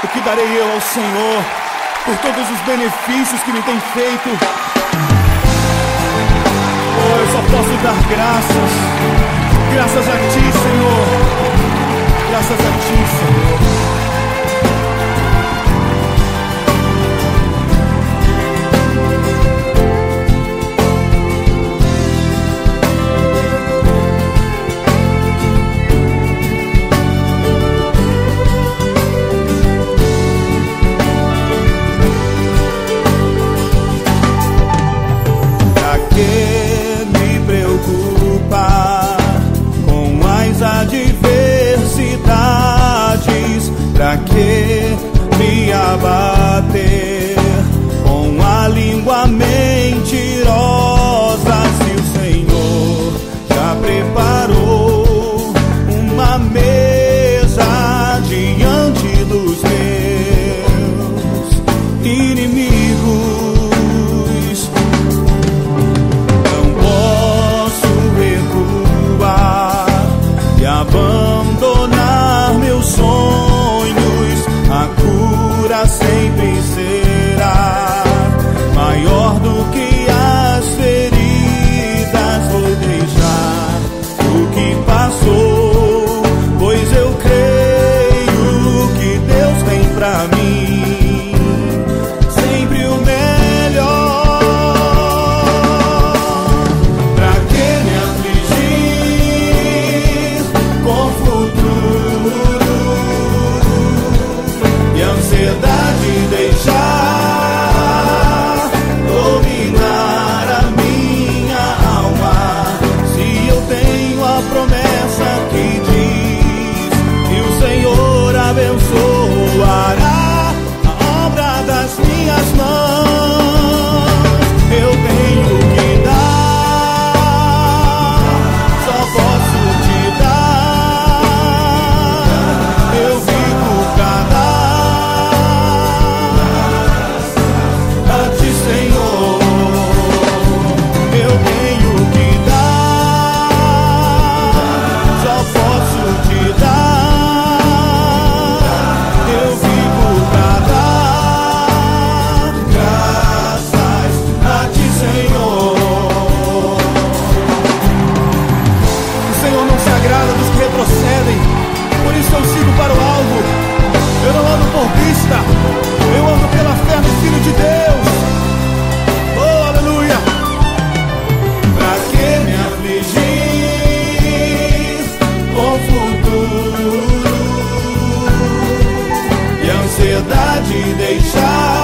O que darei eu ao Senhor por todos os benefícios que me tem feito? Oh, eu só posso dar graças. Graças a Ti, Senhor. Graças a Ti, Senhor. Pra que me abater com a língua mentirosa, se o Senhor já preparou uma mesa diante dos meus inimigos? Não posso recuar e abandonar meus sonhos. A cura sempre será maior do que as feridas. Vou deixar o que passou, pois eu creio que Deus tem pra mim sempre o melhor. Pra que me afligir com o futuro e a ansiedade deixar dominar a minha alma, se eu tenho a promessa que diz que o Senhor abençoará a obra das minhas mãos? Eu tenho que dar, só posso te dar. Eu vivo pra dar, Senhor. Eu tenho que dar, só posso te dar. Eu vivo pra dar graças a Ti, Senhor. O Senhor não se agrada dos que retrocedem, por isso eu sigo para o alvo. Eu não ando por vista, eu ando pela fé no Filho de Deus. Oh, aleluia! Pra que me afligir com o futuro e a ansiedade deixar